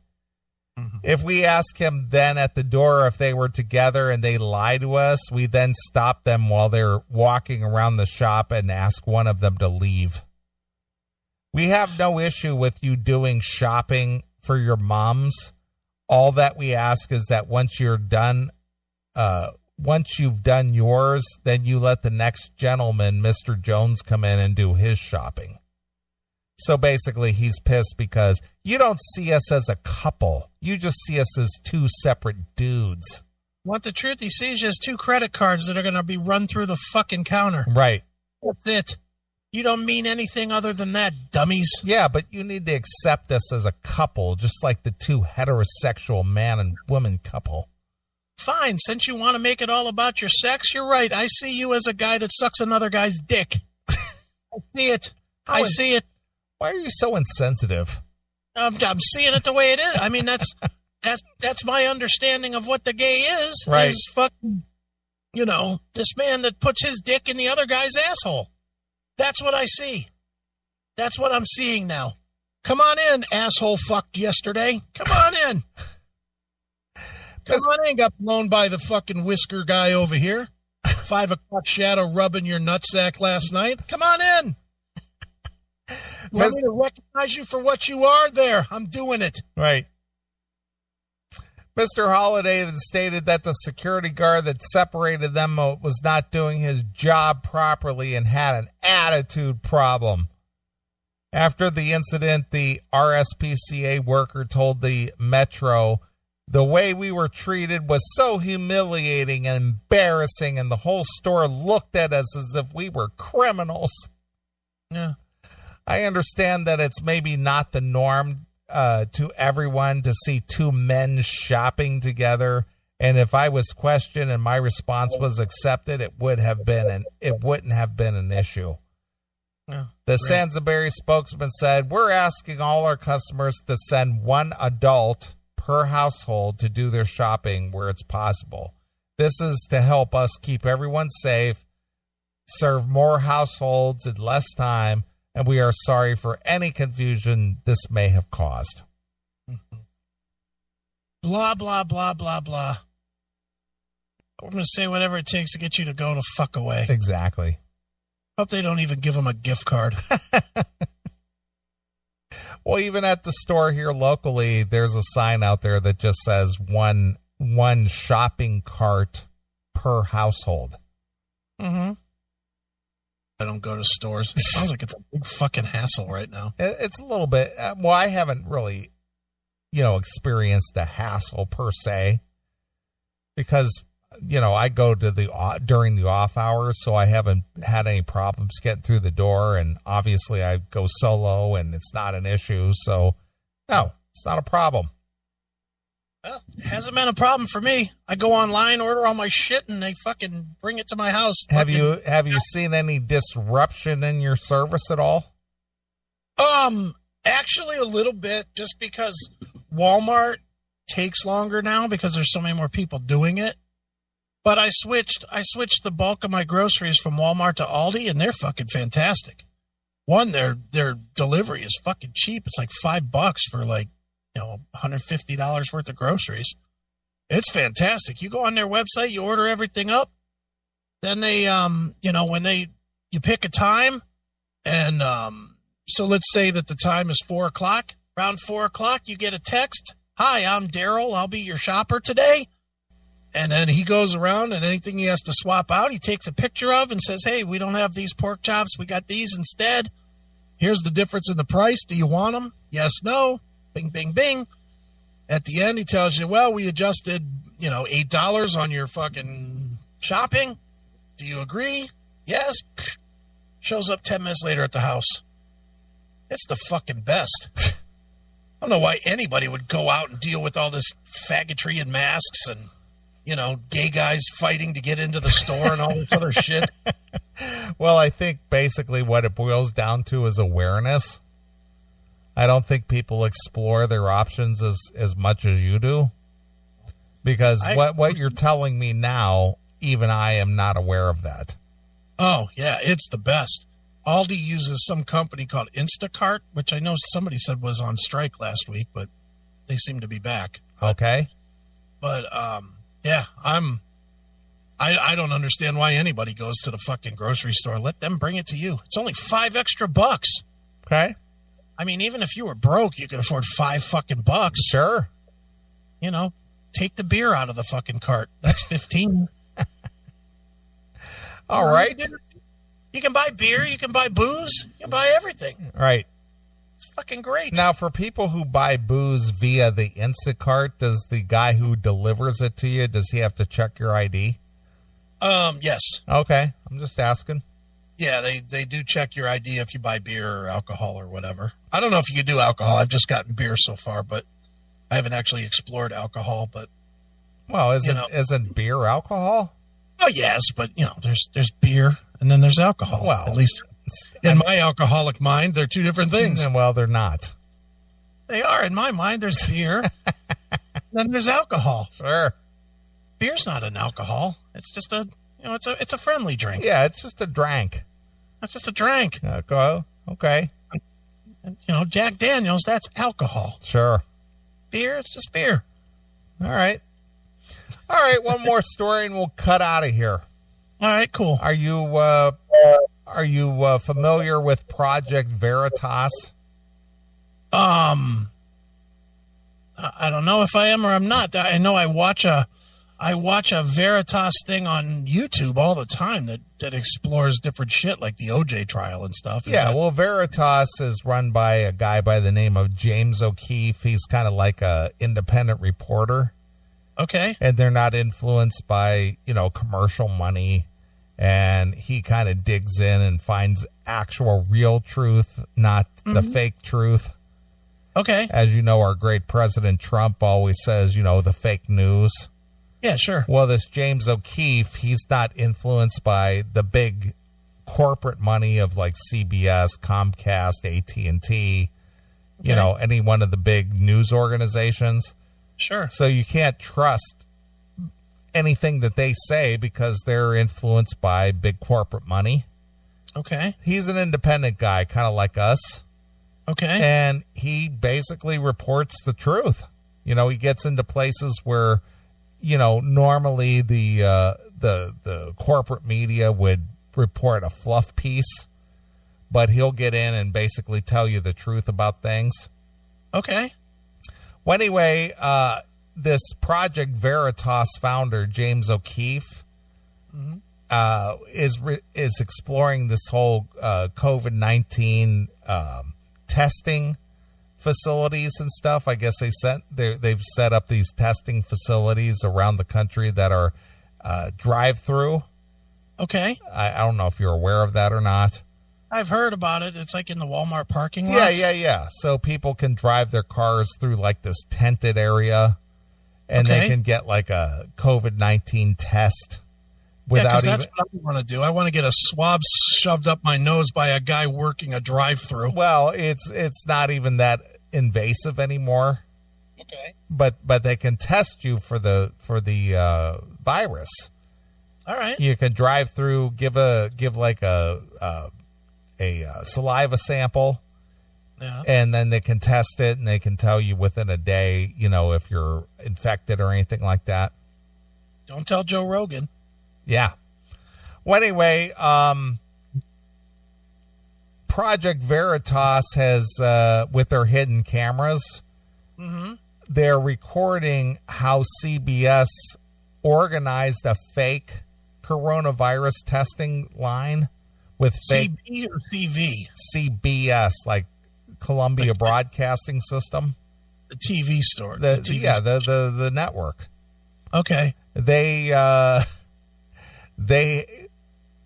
If we ask him then at the door if they were together and they lie to us, we then stop them while they're walking around the shop and ask one of them to leave. We have no issue with you doing shopping for your moms. All that we ask is that once you've done yours, then you let the next gentleman, Mr. Jones, come in and do his shopping." So basically, he's pissed because you don't see us as a couple. You just see us as 2 separate dudes. Want the truth? He sees you as 2 credit cards that are going to be run through the fucking counter. Right. That's it. You don't mean anything other than that, dummies. Yeah, but you need to accept us as a couple, just like the 2 heterosexual man and woman couple. Fine. Since you want to make it all about your sex, you're right. I see you as a guy that sucks another guy's dick. I see it. I see it. Why are you so insensitive? I'm seeing it the way it is. I mean, that's my understanding of what the gay is. Right. Is fucking, this man that puts his dick in the other guy's asshole. That's what I see. That's what I'm seeing now. Come on in, asshole fucked yesterday. Come on in. Come on in. Got blown by the fucking whisker guy over here. 5 o'clock shadow rubbing your nutsack last night. Come on in. Want me to recognize you for what you are there? I'm doing it. Right. Mr. Holliday then stated that the security guard that separated them was not doing his job properly and had an attitude problem. After the incident, the RSPCA worker told the Metro, "The way we were treated was so humiliating and embarrassing, and the whole store looked at us as if we were criminals." Yeah. I understand that it's maybe not the norm to everyone to see two men shopping together, and if I was questioned and my response was accepted, it wouldn't have been an issue. Yeah, the Sansbury spokesman said, "We're asking all our customers to send one adult per household to do their shopping where it's possible. This is to help us keep everyone safe, serve more households in less time, and we are sorry for any confusion this may have caused." Blah, blah, blah, blah, blah. I'm going to say whatever it takes to get you to go the fuck away. Exactly. Hope they don't even give them a gift card. Well, even at the store here locally, there's a sign out there that just says one shopping cart per household. Mm-hmm. I don't go to stores. It sounds like it's a big fucking hassle right now. It's a little bit. Well, I haven't really, experienced the hassle per se, because I go to during the off hours, so I haven't had any problems getting through the door, and obviously I go solo, and it's not an issue. So, no, it's not a problem. Well, it hasn't been a problem for me. I go online, order all my shit, and they fucking bring it to my house. Have you seen any disruption in your service at all? Actually a little bit, just because Walmart takes longer now because there's so many more people doing it. But I switched the bulk of my groceries from Walmart to Aldi, and they're fucking fantastic. One, their delivery is fucking cheap. It's like $5 for like, $150 worth of groceries. It's fantastic. You go on their website, you order everything up. Then they, you pick a time, and so let's say that the time is 4:00. Around 4:00, you get a text. "Hi, I'm Daryl. I'll be your shopper today." And then he goes around, and anything he has to swap out, he takes a picture of and says, "Hey, we don't have these pork chops. We got these instead. Here's the difference in the price. Do you want them? Yes, no. Bing, bing, bing." At the end, he tells you, "Well, we adjusted, $8 on your fucking shopping. Do you agree? Yes." Shows up 10 minutes later at the house. It's the fucking best. I don't know why anybody would go out and deal with all this faggotry and masks and, gay guys fighting to get into the store and all this other shit. Well, I think basically what it boils down to is awareness. I don't think people explore their options as much as you do, because what you're telling me now, even I am not aware of that. Oh, yeah, it's the best. Aldi uses some company called Instacart, which I know somebody said was on strike last week, but they seem to be back. Okay. But, yeah, I don't understand why anybody goes to the fucking grocery store. Let them bring it to you. It's only $5 extra. Okay. I mean, even if you were broke, you could afford $5 fucking bucks. Sure. Take the beer out of the fucking cart. That's 15. All right. You can buy beer. You can buy booze. You can buy everything. Right. It's fucking great. Now, for people who buy booze via the Instacart, does the guy who delivers it to you, does he have to check your ID? Yes. Okay. I'm just asking. Yeah, they do check your ID if you buy beer or alcohol or whatever. I don't know if you can do alcohol. I've just gotten beer so far, but I haven't actually explored alcohol. But isn't beer alcohol? Oh yes, but there's beer and then there's alcohol. Well, at least in my alcoholic mind, they're two different things. Well, they're not. They are in my mind. There's beer, then there's alcohol. Sure, beer's not an alcohol. It's just it's a friendly drink. Yeah, it's just a drink. That's just a drink. Okay. And, Jack Daniels, that's alcohol. Sure. Beer, it's just beer. All right. All right, one more story and we'll cut out of here. All right, cool. Are you familiar with Project Veritas? I don't know if I am or I'm not. I know I watch a Veritas thing on YouTube all the time that explores different shit like the OJ trial and stuff. Well, Veritas is run by a guy by the name of James O'Keefe. He's kind of like a independent reporter. Okay. And they're not influenced by, commercial money. And he kind of digs in and finds actual real truth, not the fake truth. Okay. As you know, our great President Trump always says, the fake news. Yeah, sure. Well, this James O'Keefe, he's not influenced by the big corporate money of like CBS, Comcast, AT&T, any one of the big news organizations. Sure. So you can't trust anything that they say because they're influenced by big corporate money. Okay. He's an independent guy, kind of like us. Okay. And he basically reports the truth. He gets into places where, normally the corporate media would report a fluff piece, but he'll get in and basically tell you the truth about things. Okay. Well, anyway, this Project Veritas founder, James O'Keefe, is exploring this whole COVID-19 testing facilities and stuff. I guess they've set up these testing facilities around the country that are drive-through. Okay. I don't know if you're aware of that or not. I've heard about it. It's like in the Walmart parking lot. Yeah. So people can drive their cars through like this tented area, and they can get like a COVID-19 test without that's what I want to do. I want to get a swab shoved up my nose by a guy working a drive-through. Well, it's not even that invasive anymore. Okay. But they can test you for the virus. All right. You can drive through, give like a saliva sample, and then they can test it, and they can tell you within a day, if you're infected or anything like that. Don't tell Joe Rogan. Yeah. Well, anyway, Project Veritas has, with their hidden cameras, they're recording how CBS organized a fake coronavirus testing line with fake CB or CV? CBS, like Columbia Broadcasting System. The TV store. The network. Okay. They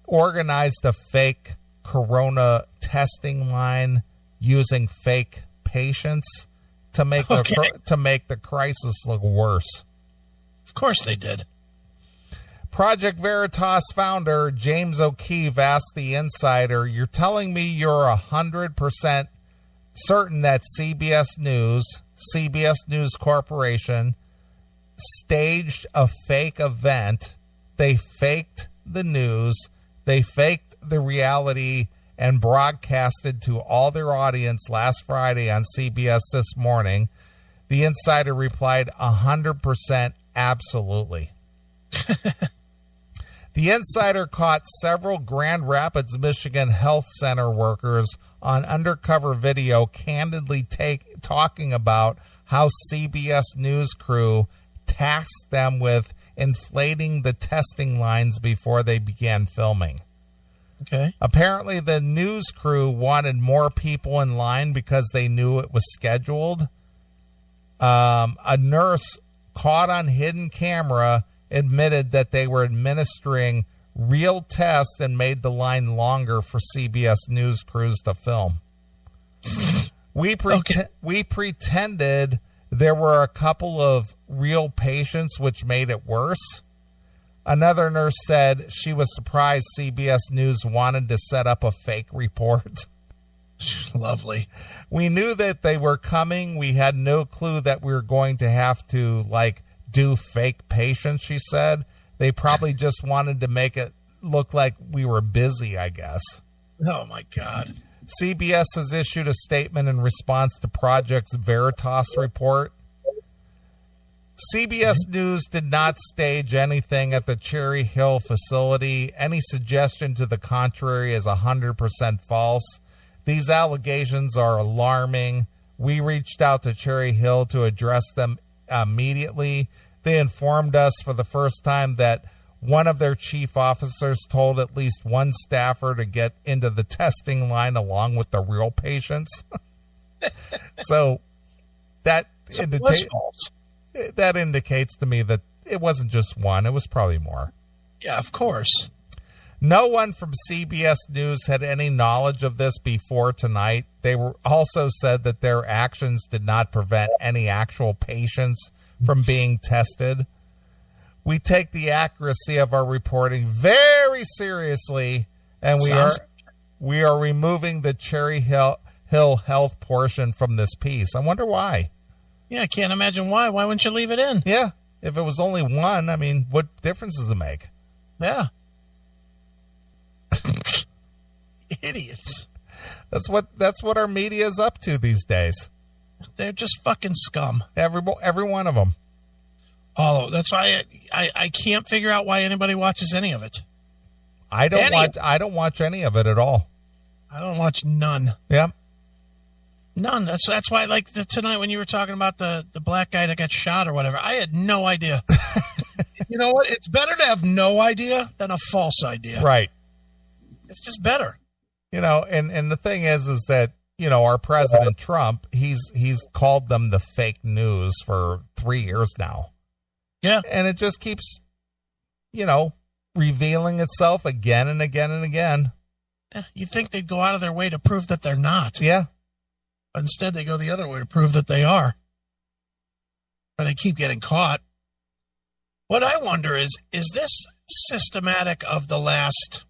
organized a fake corona testing line using fake patients to make the crisis look worse. Of course they did. Project Veritas founder James O'Keefe asked the Insider, "You're telling me you're 100% certain that CBS News Corporation, staged a fake event? They faked the news, they faked the reality, and broadcasted to all their audience last Friday on CBS This Morning?" The Insider replied, 100% absolutely. The Insider caught several Grand Rapids, Michigan health center workers on undercover video candidly talking about how CBS News crew tasked them with inflating the testing lines before they began filming. Okay. Apparently, the news crew wanted more people in line because they knew it was scheduled. A nurse caught on hidden camera admitted that they were administering real tests and made the line longer for CBS News crews to film. We pretended there were a couple of real patients, which made it worse. Another nurse said she was surprised CBS News wanted to set up a fake report. Lovely. We knew that they were coming. We had no clue that we were going to have to, do fake patients, she said. They probably just wanted to make it look like we were busy, I guess. Oh, my God. CBS has issued a statement in response to Project Veritas report. CBS News did not stage anything at the Cherry Hill facility. Any suggestion to the contrary is 100% false. These allegations are alarming. We reached out to Cherry Hill to address them immediately. They informed us for the first time that one of their chief officers told at least one staffer to get into the testing line along with the real patients. So that indicates to me that it wasn't just one. It was probably more. Yeah, of course. No one from CBS News had any knowledge of this before tonight. They were also said that their actions did not prevent any actual patients from being tested. We take the accuracy of our reporting very seriously, and we are removing the Cherry Hill health portion from this piece. I wonder why. Yeah, I can't imagine why. Why wouldn't you leave it in? Yeah, if it was only one, I mean, what difference does it make? Yeah. Idiots. That's what our media is up to these days. They're just fucking scum. Every one of them. Oh, that's why I can't figure out why anybody watches any of it. I don't watch any of it at all. I don't watch none. Yeah. None. That's why, like tonight when you were talking about the black guy that got shot or whatever, I had no idea. You know what? It's better to have no idea than a false idea. Right. It's just better. You know, and the thing is that, you know, our President Trump, he's called them the fake news for 3 years now. Yeah. And it just keeps, you know, revealing itself again and again and again. Yeah, you'd think they'd go out of their way to prove that they're not. Yeah. But instead they go the other way to prove that they are. Or they keep getting caught. What I wonder is this systematic of the last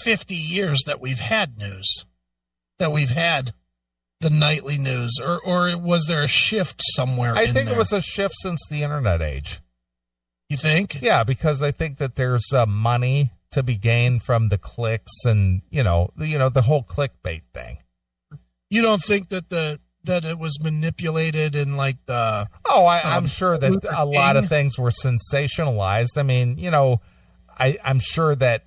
50 years that we've had news, that we've had the nightly news, or was there a shift somewhere? I think it was a shift since the internet age. You think? Yeah, because I think that there's money to be gained from the clicks and, you know, the whole clickbait thing. You don't think that that it was manipulated in like the... Oh, I'm sure that a lot of things were sensationalized. I mean, you know, I'm sure that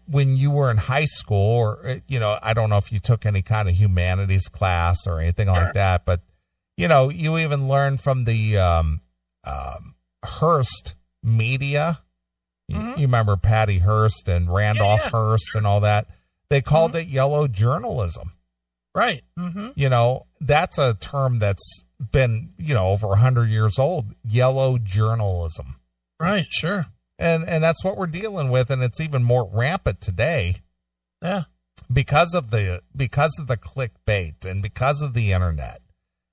when you were in high school, or, you know, I don't know if you took any kind of humanities class or anything like that, but, you know, you even learned from the Hearst media. You remember Patty Hearst and Randolph Hearst and all that? They called it yellow journalism. Right. Mm-hmm. You know, that's a term that's been, you know, over 100 years old. Yellow journalism. Right. Sure. And that's what we're dealing with, and it's even more rampant today. Yeah. Because of the clickbait and because of the internet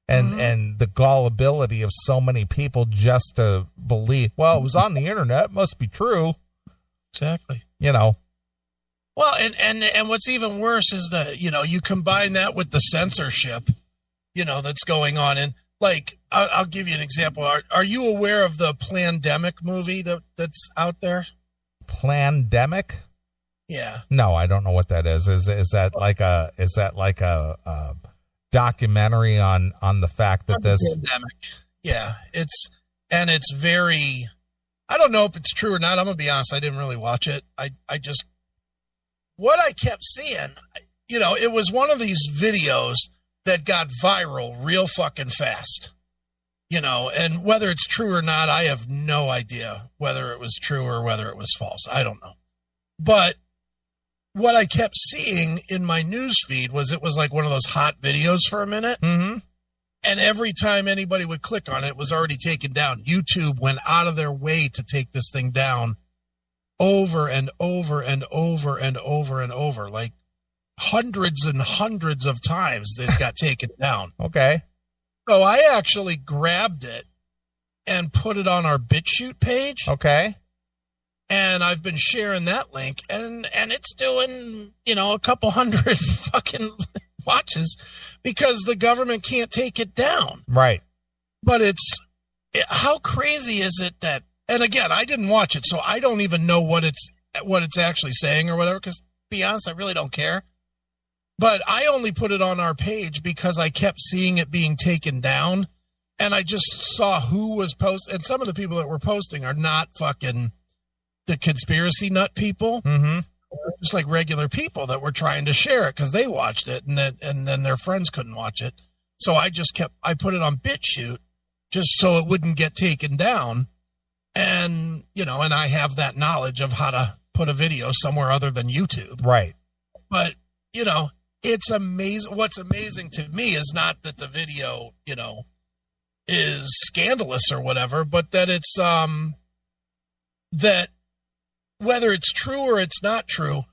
and the gullibility of so many people just to believe, well, it was on the internet, it must be true. Exactly. You know. Well, and what's even worse is that, you know, you combine that with the censorship, you know, that's going on. And like, I'll give you an example. Are you aware of the Plandemic movie that's out there? Plandemic? Yeah. No, I don't know what that is. Is that like a documentary on the fact that this pandemic? Yeah, it's very, I don't know if it's true or not. I'm gonna be honest, I didn't really watch it. I just, what I kept seeing, you know, it was one of these videos that got viral real fucking fast, you know, and whether it's true or not, I have no idea whether it was true or whether it was false. I don't know. But what I kept seeing in my news feed was it was like one of those hot videos for a minute. Mm-hmm. And every time anybody would click on it, it was already taken down. YouTube went out of their way to take this thing down over and over and over and over and over, like hundreds and hundreds of times that got taken down. Okay. So I actually grabbed it and put it on our BitChute page. Okay. And I've been sharing that link, and it's doing, you know, a couple hundred fucking watches because the government can't take it down. Right. But how crazy is it that, and again, I didn't watch it, so I don't even know what it's actually saying or whatever, because to be honest, I really don't care. But I only put it on our page because I kept seeing it being taken down. And I just saw who was posting, and some of the people that were posting are not fucking the conspiracy nut people. Mm-hmm. Just like regular people that were trying to share it because they watched it and then their friends couldn't watch it. So I put it on BitChute just so it wouldn't get taken down. And, and I have that knowledge of how to put a video somewhere other than YouTube. Right. But, it's amazing. What's amazing to me is not that the video, is scandalous or whatever, but that it's, that whether it's true or it's not true,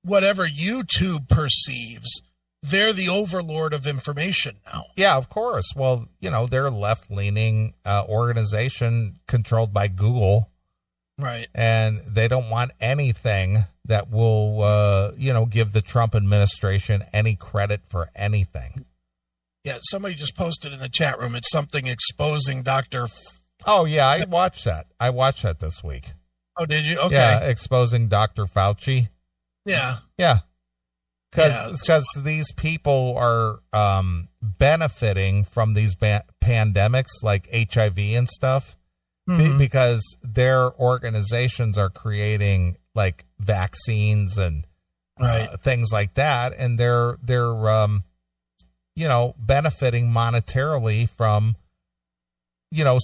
whatever YouTube perceives, they're the overlord of information now. Yeah, of course. Well, they're a left-leaning organization controlled by Google. Right. And they don't want anything that will, give the Trump administration any credit for anything. Yeah, somebody just posted in the chat room. It's something exposing Dr. Oh, yeah, I watched that. I watched that this week. Oh, did you? Okay. Yeah, exposing Dr. Fauci. Yeah. Yeah. Because these people are benefiting from these pandemics like HIV and stuff because their organizations are creating like vaccines and things like that. And they're benefiting monetarily from,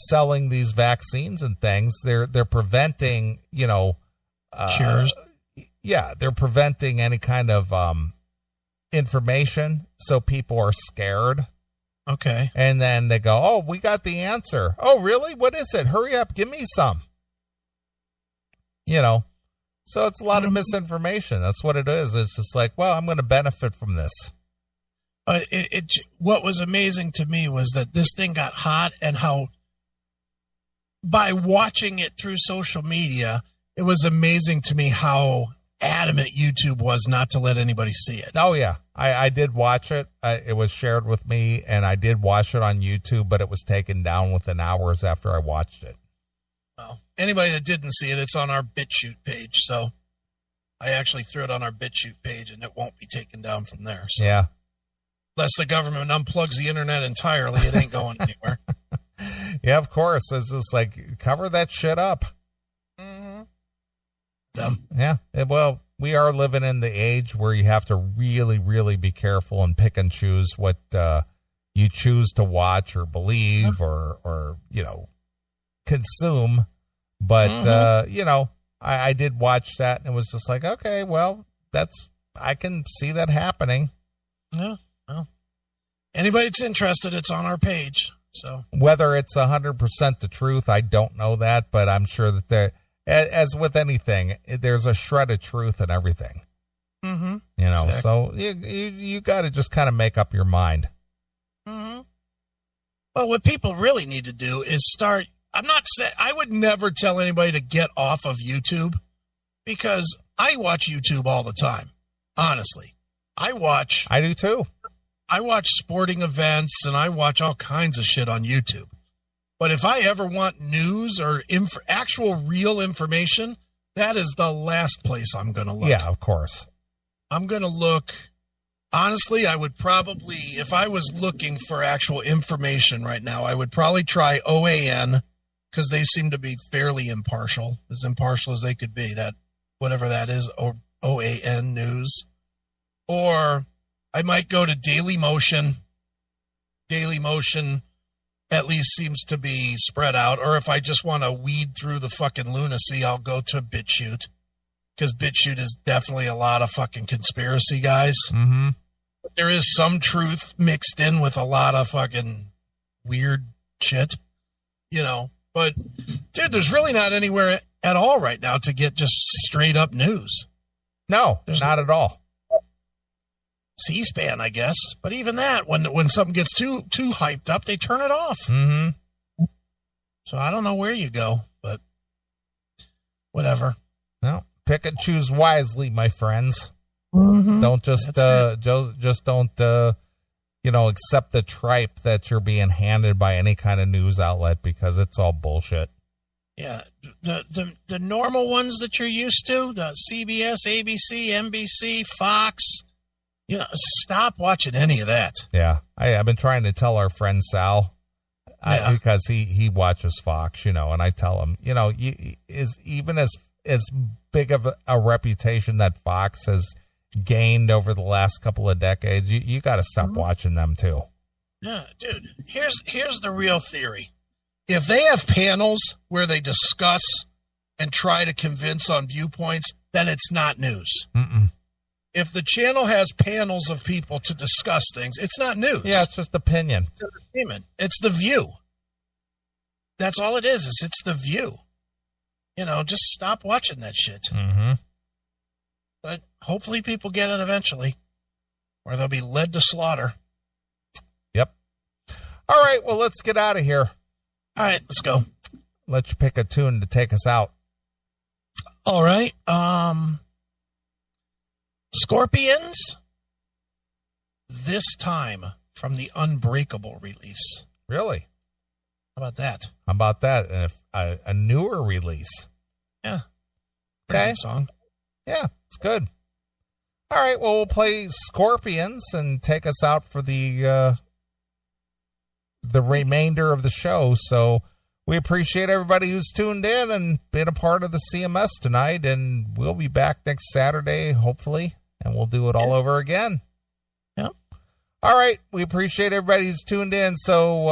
selling these vaccines and things. They're preventing, cures. Yeah, they're preventing any kind of information, so people are scared. Okay. And then they go, "Oh, we got the answer." "Oh, really? What is it? Hurry up, give me some." So it's a lot of misinformation. That's what it is. It's just like, well, I'm going to benefit from this. What was amazing to me was that this thing got hot, and how by watching it through social media, it was amazing to me how adamant YouTube was not to let anybody see it. Oh, yeah. I did watch it. It was shared with me, and I did watch it on YouTube, but it was taken down within hours after I watched it. Well, anybody that didn't see it, it's on our BitChute page. So I actually threw it on our BitChute page, and it won't be taken down from there. So. Yeah. Unless the government unplugs the internet entirely, it ain't going anywhere. Yeah, of course. It's just like, cover that shit up. Mm-hmm. Yeah. Well, we are living in the age where you have to really, really be careful and pick and choose what you choose to watch or believe or consume. But, I did watch that, and it was just like, okay, well, I can see that happening. Yeah. Well, anybody that's interested, it's on our page. So whether it's 100% the truth, I don't know that, but I'm sure that as with anything, there's a shred of truth in everything. Mm-hmm. Exactly. So you got to just kind of make up your mind. Mm-hmm. Well, what people really need to do is start. I would never tell anybody to get off of YouTube, because I watch YouTube all the time. Honestly, I do too. I watch sporting events, and I watch all kinds of shit on YouTube. But if I ever want news or actual real information, that is the last place I'm going to look. Yeah, of course. I'm going to look. Honestly, I would probably, if I was looking for actual information right now, I would probably try OAN, because they seem to be fairly impartial as they could be. That whatever that is, OAN News. Or I might go to Daily Motion. Daily Motion at least seems to be spread out. Or if I just want to weed through the fucking lunacy, I'll go to BitChute, because BitChute is definitely a lot of fucking conspiracy guys. Mm-hmm. There is some truth mixed in with a lot of fucking weird shit, But, dude, there's really not anywhere at all right now to get just straight up news. No, not at all. C-SPAN, I guess. But even that, when something gets too hyped up, they turn it off. Mm-hmm. So I don't know where you go, but whatever. No, pick and choose wisely, my friends. Mm-hmm. Don't just don't accept the tripe that you're being handed by any kind of news outlet, because it's all bullshit. Yeah, the normal ones that you're used to, the CBS, ABC, NBC, Fox. Stop watching any of that. Yeah, I've been trying to tell our friend Sal. because he watches Fox, and I tell him, is even as big of a reputation that Fox has gained over the last couple of decades, you got to stop watching them too. Yeah, dude. Here's the real theory. If they have panels where they discuss and try to convince on viewpoints, then it's not news. Mm-mm. If the channel has panels of people to discuss things, it's not news. Yeah, it's just opinion. It's entertainment. It's The View. That's all it is it's The View. Just stop watching that shit. Mm-hmm. But hopefully people get it eventually, or they'll be led to slaughter. Yep. All right, well, let's get out of here. All right, let's go. Let you pick a tune to take us out. All right. Scorpions. This time from the Unbreakable release. Really? How about that? How about that? And a newer release. Yeah. Okay. Good song. Yeah, it's good. All right, well, we'll play Scorpions and take us out for the remainder of the show. So we appreciate everybody who's tuned in and been a part of the CMS tonight, and we'll be back next Saturday, hopefully, and we'll do it all over again. Yep. All right, we appreciate everybody who's tuned in. So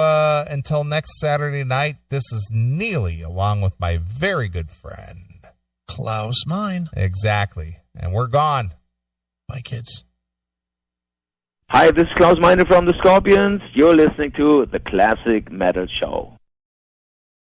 until next Saturday night, this is Neeley, along with my very good friend Klaus Mine. Exactly, and we're gone. Bye, kids. Hi, this is Klaus Meine from the Scorpions. You're listening to The Classic Metal Show.